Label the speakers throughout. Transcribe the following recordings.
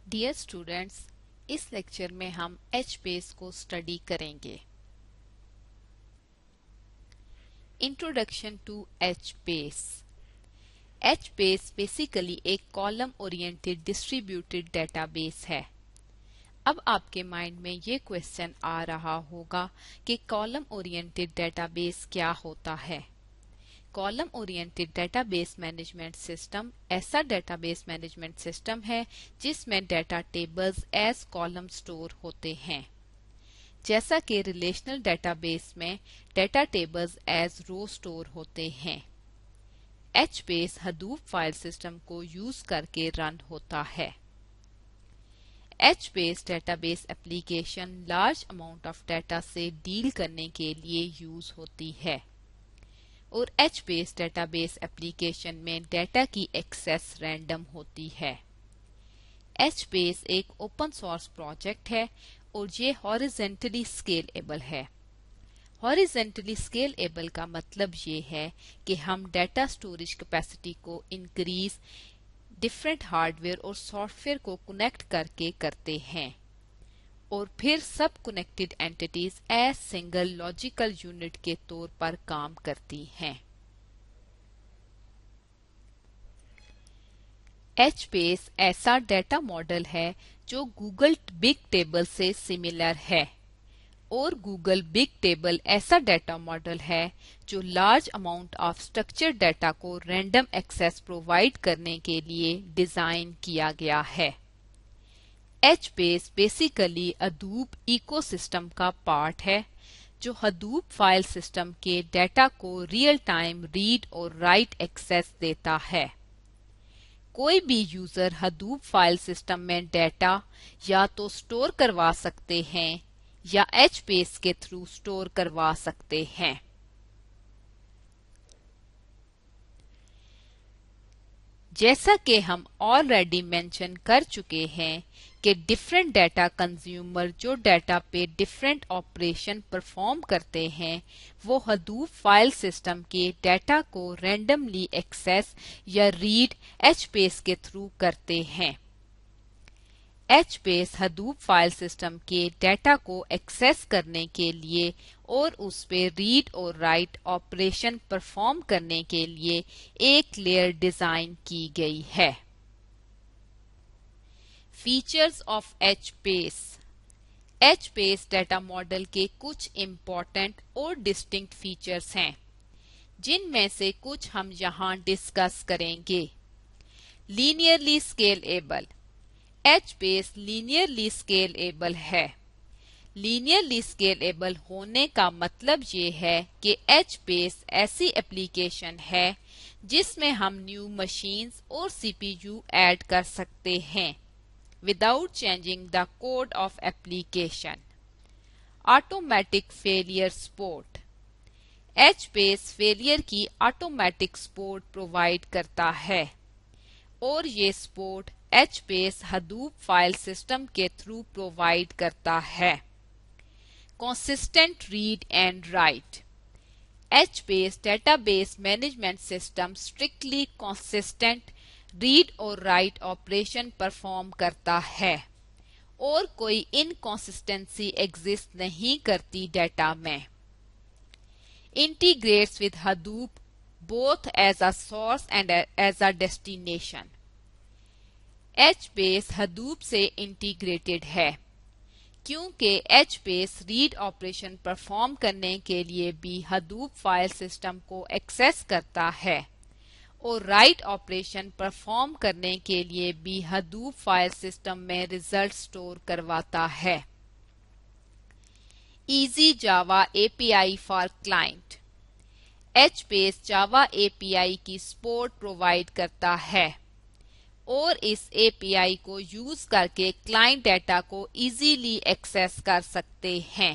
Speaker 1: Dear students, इस lecture में हम HBase को स्टडी करेंगे। Introduction to HBase। HBase basically एक कॉलम ओरिएंटेड डिस्ट्रीब्यूटेड डेटाबेस है। अब आपके माइंड में ये क्वेश्चन आ रहा होगा कि कॉलम ओरिएंटेड डेटाबेस क्या होता है। Column oriented database management system ऐसा डेटाबेस मैनेजमेंट सिस्टम है जिसमें data tables as column store होते हैं। जैसा कि रिलेशनल डेटाबेस में data tables as row store होते हैं। HBase हडूप फाइल सिस्टम को यूज करके रन होता है। HBase database application large amount of data से डील करने के लिए यूज होती है और HBase डेटाबेस एप्लीकेशन में डेटा की एक्सेस रैंडम होती है। HBase एक ओपन सोर्स प्रोजेक्ट है और ये हॉरिजॉन्टली स्केलेबल है। हॉरिजॉन्टली स्केलेबल का मतलब ये है कि हम डेटा स्टोरेज कैपेसिटी को इंक्रीज डिफरेंट हार्डवेयर और सॉफ्टवेयर को कनेक्ट करके करते हैं और फिर सब connected entities as single logical unit के तौर पर काम करती हैं। HBase ऐसा डेटा मॉडल है जो गूगल बिग टेबल से सिमिलर है और गूगल बिग टेबल ऐसा डेटा मॉडल है जो large amount of structured data को रैंडम एक्सेस प्रोवाइड करने के लिए डिजाइन किया गया है। HBase बेसिकली हडूप इकोसिस्टम का पार्ट है जो हडूप फाइल सिस्टम के डेटा को रियल टाइम रीड और राइट एक्सेस देता है। कोई भी यूजर हडूप फाइल सिस्टम में डेटा या तो स्टोर करवा सकते हैं या HBase के थ्रू स्टोर करवा सकते हैं। जैसा कि हम ऑलरेडी मेंशन कर चुके हैं कि डिफरेंट डेटा कंज्यूमर जो डेटा पे डिफरेंट ऑपरेशन परफॉर्म करते हैं वो हडूप फाइल सिस्टम के डेटा को रैंडमली एक्सेस या रीड HBase के थ्रू करते हैं। HBase हडूप फाइल सिस्टम के डेटा को एक्सेस करने के लिए और उस पे रीड और राइट ऑपरेशन परफॉर्म करने के लिए एक लेयर डिजाइन की गई है। Features of HBase। HBase data model के कुछ इम्पोर्टेंट और डिस्टिंक्ट फीचर्स हैं जिनमें से कुछ हम यहाँ डिस्कस करेंगे। Linearly scalable. HBase linearly scalable है। लीनियरली स्केलेबल होने का मतलब ये है कि HBase ऐसी एप्लीकेशन है जिसमें हम न्यू मशीन्स और CPU ऐड कर सकते हैं without changing the code of application. Automatic failure support. HBase failure की ऑटोमेटिक सपोर्ट प्रोवाइड करता है और ये support HBase Hadoop file system के थ्रू प्रोवाइड करता है। Consistent read and right. HBase database management system strictly consistent read और write operation perform करता है और कोई इनकंसिस्टेंसी एग्जिस्ट नहीं करती डेटा में। Integrates with Hadoop both as a source and as a destination। HBase Hadoop से इंटीग्रेटेड है क्योंकि HBase रीड ऑपरेशन परफॉर्म करने के लिए भी हडूप फाइल सिस्टम को एक्सेस करता है और राइट ऑपरेशन परफॉर्म करने के लिए भी हडूप फाइल सिस्टम में रिजल्ट स्टोर करवाता है। Easy Java API for client. HBase Java API की सपोर्ट प्रोवाइड करता है और इस API को यूज करके क्लाइंट डेटा को इजीली एक्सेस कर सकते हैं।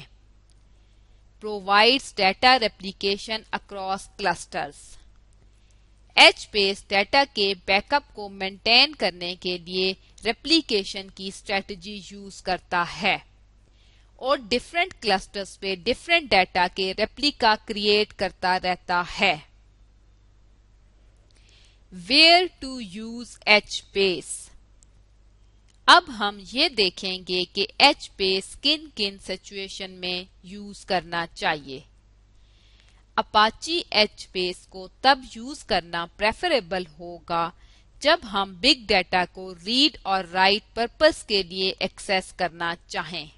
Speaker 1: Provides data replication across clusters. HBase data के बैकअप को मेंटेन करने के लिए रेप्लिकेशन की स्ट्रेटजी यूज करता है और डिफरेंट क्लस्टर्स पे डिफरेंट डेटा के रेप्लिका क्रिएट करता रहता है। Where to use HBase। अब हम ये देखेंगे कि HBase किन किन सिचुएशन में यूज करना चाहिए। अपाची HBase को तब यूज करना प्रेफरेबल होगा जब हम बिग डाटा को रीड और राइट पर्पस के लिए एक्सेस करना चाहें।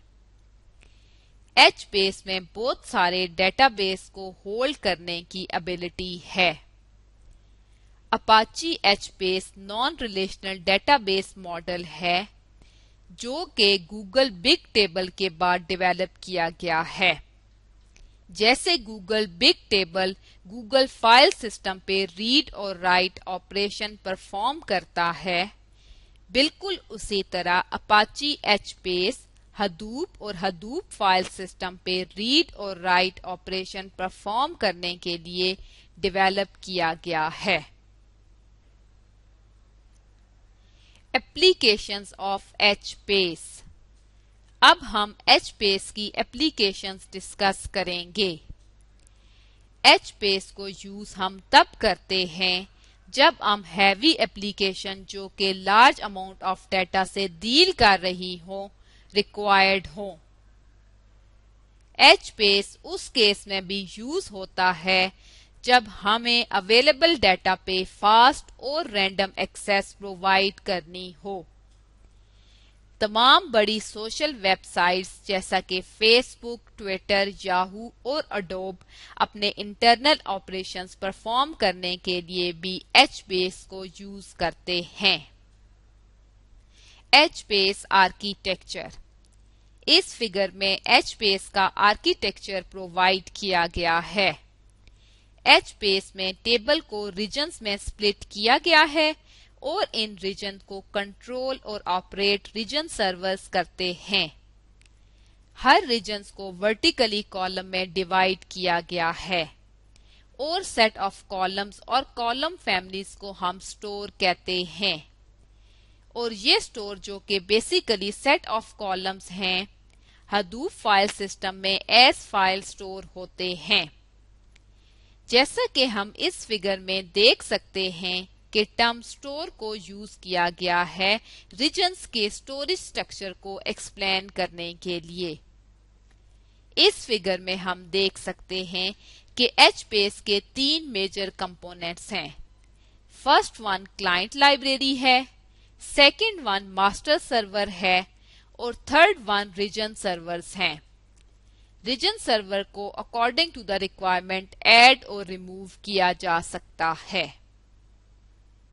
Speaker 1: HBase में बहुत सारे डेटाबेस को होल्ड करने की एबिलिटी है। Apache HBase non relational database model है जो कि गूगल बिग टेबल के बाद डेवलप किया गया है। जैसे Google big table Google file system पे रीड और राइट ऑपरेशन परफॉर्म करता है, बिल्कुल उसी तरह अपाची HBase हडूप और हडूप फाइल सिस्टम पे रीड और राइट ऑपरेशन परफॉर्म करने के लिए डेवलप किया गया है। Applications of HBase। अब हम HBase की एप्लीकेशंस डिस्कस करेंगे। HBase को यूज हम तब करते हैं जब हम हैवी एप्लीकेशन जो कि लार्ज अमाउंट ऑफ डाटा से डील कर रही हो रिक्वायर्ड हो। HBase उस केस में भी यूज होता है जब हमें अवेलेबल डाटा पे फास्ट और रैंडम एक्सेस प्रोवाइड करनी हो। तमाम बड़ी सोशल वेबसाइट्स जैसा कि फेसबुक, ट्विटर, याहू और अडोब अपने इंटरनल ऑपरेशंस परफॉर्म करने के लिए भी HBase को यूज करते हैं। HBase architecture. इस फिगर में HBase का आर्किटेक्चर प्रोवाइड किया गया है। HBase में टेबल को रीजन्स में स्प्लिट किया गया है और इन रीजन को कंट्रोल और ऑपरेट रीजन सर्वर्स करते हैं। हर रीजन्स को वर्टिकली कॉलम में डिवाइड किया गया है और सेट ऑफ कॉलम्स और कॉलम फैमिलीज को हम स्टोर कहते हैं। और ये स्टोर जो कि बेसिकली सेट ऑफ कॉलम्स हैं, हडूप फाइल सिस्टम में एज फाइल स्टोर होते हैं। जैसा कि हम इस फिगर में देख सकते हैं कि टर्म स्टोर को यूज किया गया है रीजन्स के स्टोरेज स्ट्रक्चर को एक्सप्लेन करने के लिए। इस फिगर में हम देख सकते हैं कि HBase के 3 मेजर कंपोनेंट्स हैं। फर्स्ट वन क्लाइंट लाइब्रेरी है, सेकंड वन मास्टर सर्वर है और थर्ड वन रीजन सर्वर्स हैं। रीजन सर्वर को according to the requirement add और रिमूव किया जा सकता है।